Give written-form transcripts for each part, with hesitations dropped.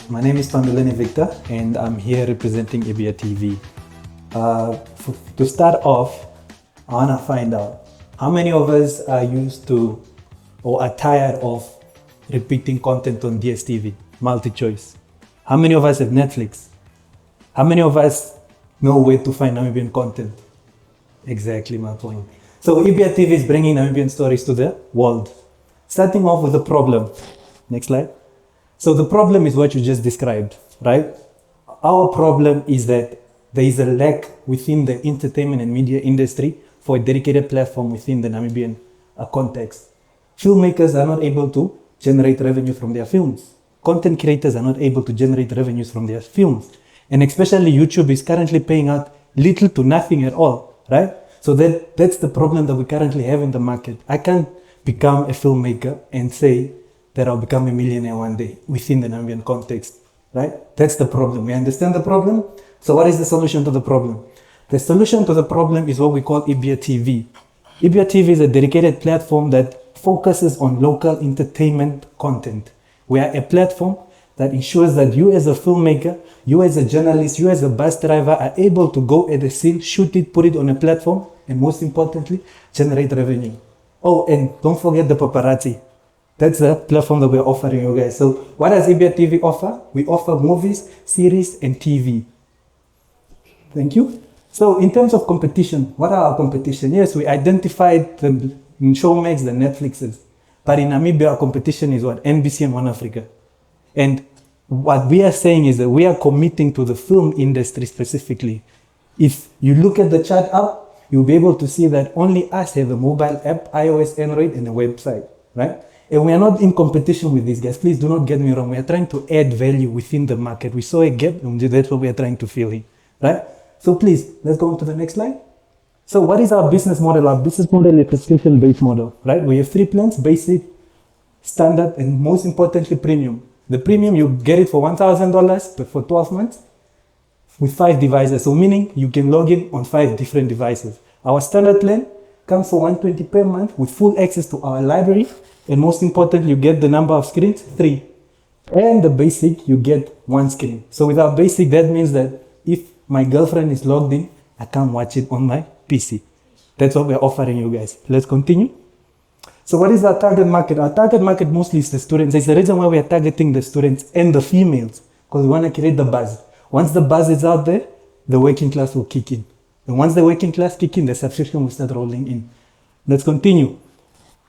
My name is Panduleni Victor and I'm here representing IbiaTV. To start off, I want to find out how many of us are used to or are tired of repeating content on DSTV, multi-choice. How many of us have Netflix? How many of us know where to find Namibian content? Exactly my point. So IbiaTV is bringing Namibian stories to the world. Starting off with the problem. Next slide. So the problem is what you just described, right? Our problem is that there is a lack within the entertainment and media industry for a dedicated platform within the Namibian context. Filmmakers are not able to generate revenue from their films. Content creators are not able to generate revenues from their films. And especially YouTube is currently paying out little to nothing at all, right? So that's the problem that we currently have in the market. I can't become a filmmaker and say that I'll become a millionaire one day within the Namibian context, right? That's the problem. We understand the problem. So what is the solution to the problem? The solution to the problem is what we call IbiaTV. IbiaTV is a dedicated platform that focuses on local entertainment content. We are a platform that ensures that you as a filmmaker, you as a journalist, you as a bus driver are able to go at the scene, shoot it, put it on a platform, and most importantly, generate revenue. Oh, and don't forget the paparazzi. That's the platform that we're offering you guys. So what does IbiaTV offer? We offer movies, series, and TV. Thank you. So in terms of competition, what are our competition? Yes, we identified the Showmax, the Netflixes. But in Namibia, our competition is what? NBC and One Africa. And what we are saying is that we are committing to the film industry specifically. If you look at the chart up, you'll be able to see that only us have a mobile app, iOS, Android, and a website, right? And we are not in competition with these guys. Please do not get me wrong. We are trying to add value within the market. We saw a gap, and that's what we are trying to fill in, right? So please, let's go on to the next slide. So what is our business model? Our business model is a subscription-based model, right? We have 3 plans: basic, standard, and most importantly, premium. The premium, you get it for $1,000, but for 12 months with 5 devices. So meaning you can log in on 5 different devices. Our standard plan comes for $120 per month with full access to our library. And most importantly, you get the number of screens, 3. And the basic, you get 1 screen. So with our basic, that means that if my girlfriend is logged in, I can't watch it on my PC. That's what we're offering you guys. Let's continue. So what is our target market? Our target market mostly is the students. It's the reason why we are targeting the students and the females, because we want to create the buzz. Once the buzz is out there, the working class will kick in. And once the working class kick in, the subscription will start rolling in. Let's continue.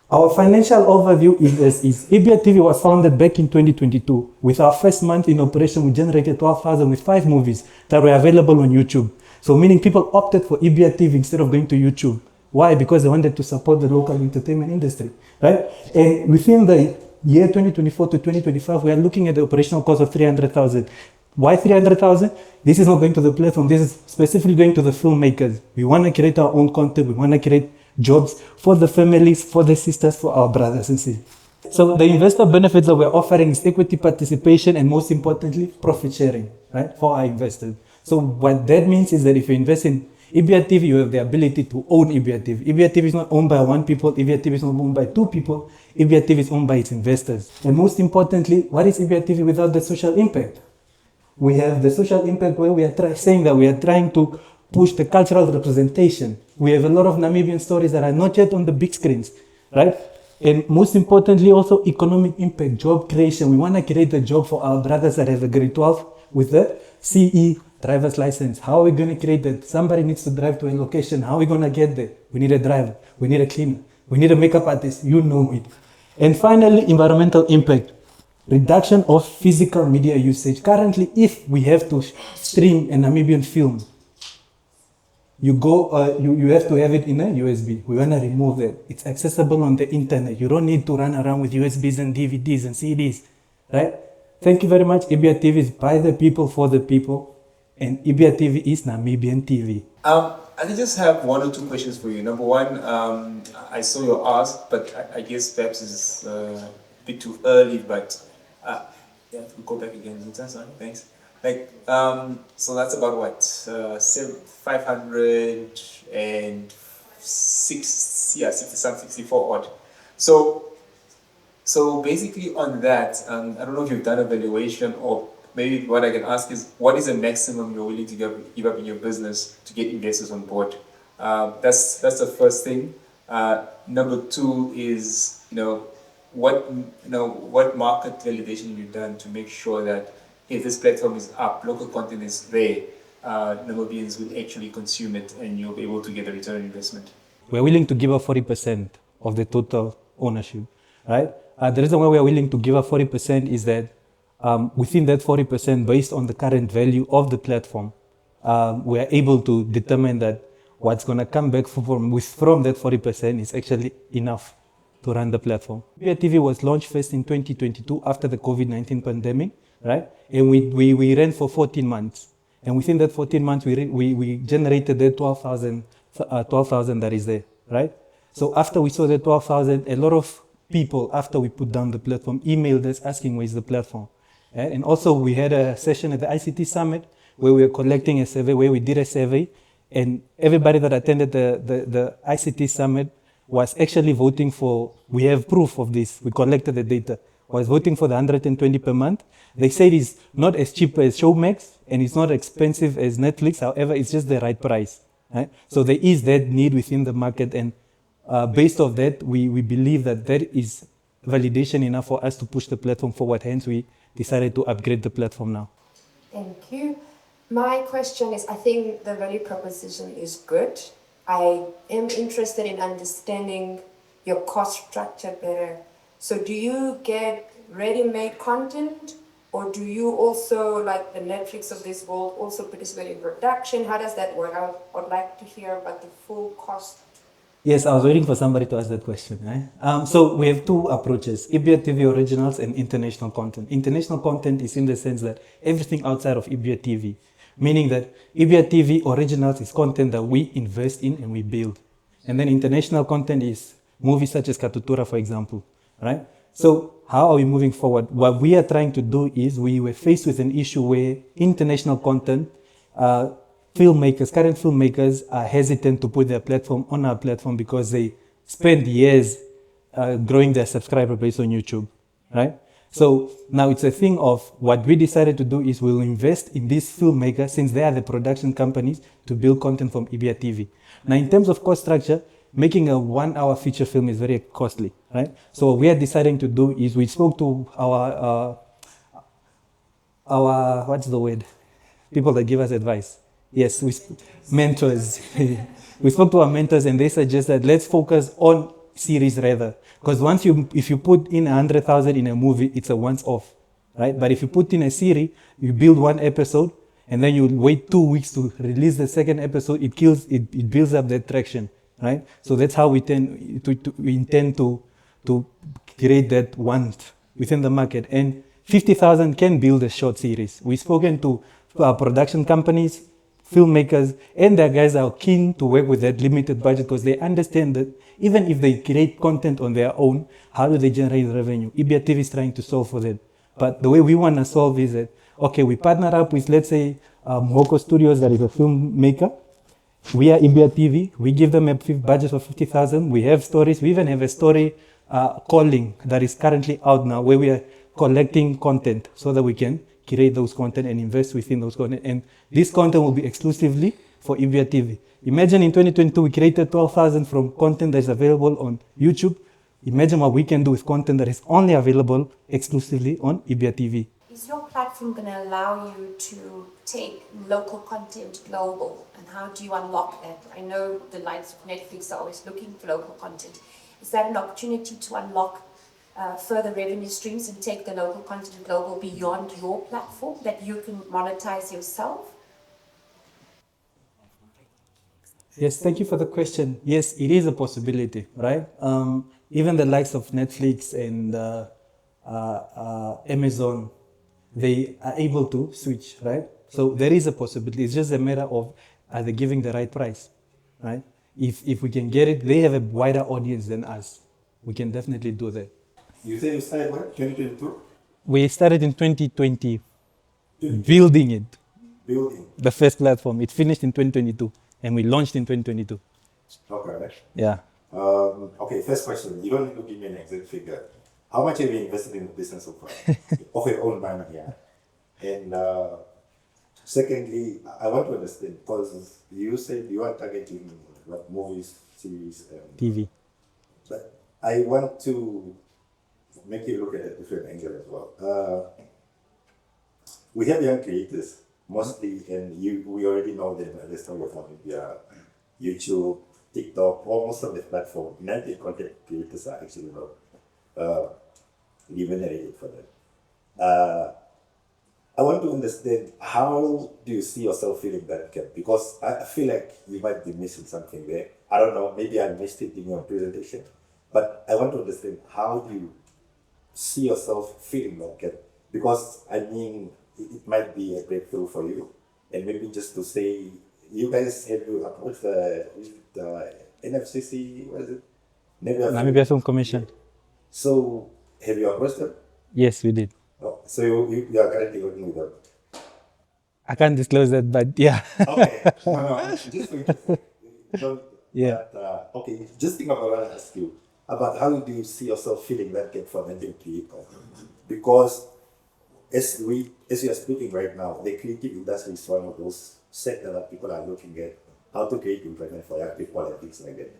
Our financial overview is IbiaTV was founded back in 2022. With our first month in operation, we generated 12,000 with 5 movies that were available on YouTube. So meaning people opted for IbiaTV instead of going to YouTube. Why? Because they wanted to support the local entertainment industry, right? And within the year 2024 to 2025, we are looking at the operational cost of 300,000. Why 300,000? This is not going to the platform. This is specifically going to the filmmakers. We want to create our own content. We want to create jobs for the families, for the sisters, for our brothers and sisters. So the investor benefits that we're offering is equity participation and most importantly, profit sharing, right, for our investors. So what that means is that if you invest in IbiaTV, you have the ability to own IbiaTV. IbiaTV is not owned by 1 people. IbiaTV is not owned by 2 people. IbiaTV is owned by its investors. And most importantly, what is IbiaTV without the social impact? We have the social impact where we are saying that we are trying to push the cultural representation. We have a lot of Namibian stories that are not yet on the big screens, right? And most importantly, also economic impact, job creation. We want to create a job for our brothers that have a grade 12 with the CE driver's license. How are we going to create that? Somebody needs to drive to a location. How are we going to get there? We need a driver. We need a cleaner. We need a makeup artist. You know it. And finally, environmental impact. Reduction of physical media usage. Currently, if we have to stream a Namibian film, you have to have it in a USB. We want to remove that. It's accessible on the internet. You don't need to run around with USBs and DVDs and CDs, right? Thank you very much. IbiaTV is by the people, for the people. And IbiaTV is Namibian TV. I just have 1 or 2 questions for you. Number 1, I saw your ask, but I guess perhaps it's a bit too early, but yeah, we'll go back again. Sorry, thanks. Like, so that's about what? 64 odd. So basically on that, I don't know if you've done a valuation of maybe what I can ask is, what is the maximum you're willing to give up in your business to get investors on board? That's the first thing. Number two is, what market validation have you done to make sure that if this platform is up, local content is there, Namibians will actually consume it and you'll be able to get a return on investment? We're willing to give up 40% of the total ownership, right? The reason why we are willing to give up 40% is that within that 40%, based on the current value of the platform, we are able to determine that what's going to come back from that 40% is actually enough to run the platform. IbiaTV was launched first in 2022 after the COVID-19 pandemic, right? And we ran for 14 months. And within that 14 months, we generated the 12,000 that is there, right? So after we saw the 12,000, a lot of people, after we put down the platform, emailed us asking where's the platform. And also we had a session at the ICT Summit where we were collecting a survey, where we did a survey, and everybody that attended the ICT Summit was actually voting for, we have proof of this, we collected the data, was voting for the 120 per month. They said it's not as cheap as Showmax and it's not expensive as Netflix, however, it's just the right price. Right? So there is that need within the market, and based off that, we believe that is validation enough for us to push the platform forward. Hence, we decided to upgrade the platform now. Thank you. My question is, I think the value proposition is good. I am interested in understanding your cost structure better. So do you get ready-made content, or do you also, like the Netflix of this world, also participate in production? How does that work? I would like to hear about the full cost. Yes, I was waiting for somebody to ask that question. Right? So we have two approaches, IbiaTV originals and international content. International content is in the sense that everything outside of IbiaTV, meaning that IbiaTV originals is content that we invest in and we build. And then international content is movies such as Katutura, for example. Right? So how are we moving forward? What we are trying to do is, we were faced with an issue where international content, current filmmakers are hesitant to put their platform on our platform because they spend years growing their subscriber base on YouTube, right? So now it's a thing of what we decided to do is we'll invest in these filmmakers, since they are the production companies, to build content from IbiaTV. Now in terms of cost structure, making a 1-hour feature film is very costly, right? So what we are deciding to do is, we spoke to our what's the word? People that give us advice. Yes, mentors. We spoke to our mentors and they suggested let's focus on series rather. Because if you put in 100,000 in a movie, it's a once-off, right? But if you put in a series, you build one episode and then you wait 2 weeks to release the second episode, it builds up that traction, right? So that's how we intend to create that want within the market. And 50,000 can build a short series. We've spoken to our production companies, filmmakers, and their guys are keen to work with that limited budget because they understand that even if they create content on their own, how do they generate revenue? IbiaTV is trying to solve for that. But the way we want to solve is that, okay, we partner up with, let's say, Moko Studios, that is a filmmaker. We are IbiaTV. We give them a budget of 50,000. We have stories. We even have a story calling that is currently out now, where we are collecting content so that we can create those content and invest within those content. And this content will be exclusively for IbiaTV. Imagine in 2022, we created 12,000 from content that is available on YouTube. Imagine what we can do with content that is only available exclusively on IbiaTV. Is your platform going to allow you to take local content global? And how do you unlock that? I know the likes of Netflix are always looking for local content. Is that an opportunity to unlock further revenue streams and take the local content global beyond your platform that you can monetize yourself? Yes, thank you for the question. Yes, it is a possibility, right? Even the likes of Netflix and Amazon, they are able to switch, right? So there is a possibility. It's just a matter of are they giving the right price, right? If we can get it, they have a wider audience than us. We can definitely do that. You say you started what? 2022? We started in 2020, building it. Building. The first platform. It finished in 2022, and we launched in 2022. Okay. Yeah. Okay, first question. You don't need to give me an exact figure. How much have you invested in the business so far? Of your own money, yeah? And secondly, I want to understand because you said you are targeting what movies, series, TV. but I want to make you look at a different angle as well. We have young creators mostly, and we already know them. Let's talk about Namibia, YouTube, TikTok, almost of the platform. 90 content creators are actually remunerated for that. I want to understand how do you see yourself filling that gap? Because I feel like you might be missing something there. I don't know, maybe I missed it in your presentation, but I want to understand how do you see yourself filling that gap? Because I mean, it might be a breakthrough for you. And maybe just to say, you guys have you approached the NFCC, what is it? Namibia Film Commission. So, have you approached them? Yes, we did. Oh, so you are currently working with them? I can't disclose that, but yeah. Okay. No, just for you. So, Yeah. but, okay, just think about what I asked you about how do you see yourself filling that gap for many people? Because as we are speaking right now, the creative industry is one of those sectors that people are looking at how to create employment for young people and things like that.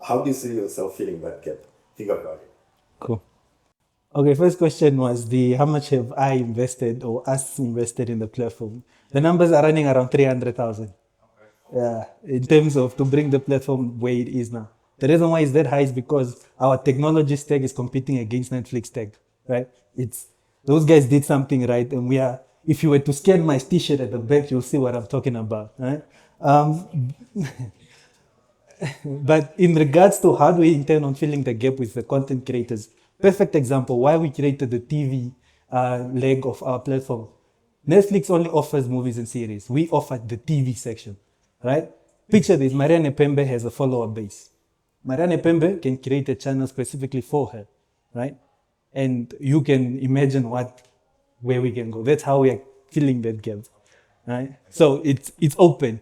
How do you see yourself filling that gap? Think about it. Cool. Okay, first question was how much have I invested or us invested in the platform? The numbers are running around 300,000. Yeah, in terms of to bring the platform where it is now. The reason why it's that high is because our technology stack is competing against Netflix stack, right? Those guys did something right, and if you were to scan my t-shirt at the back, you'll see what I'm talking about, right? But in regards to how do we intend on filling the gap with the content creators, perfect example why we created the TV leg of our platform. Netflix only offers movies and series. We offer the TV section, right? Picture this, Marianne Pembe has a follower base. Marianne Pembe can create a channel specifically for her, right? And you can imagine where we can go. That's how we are filling that gap, right? So it's open.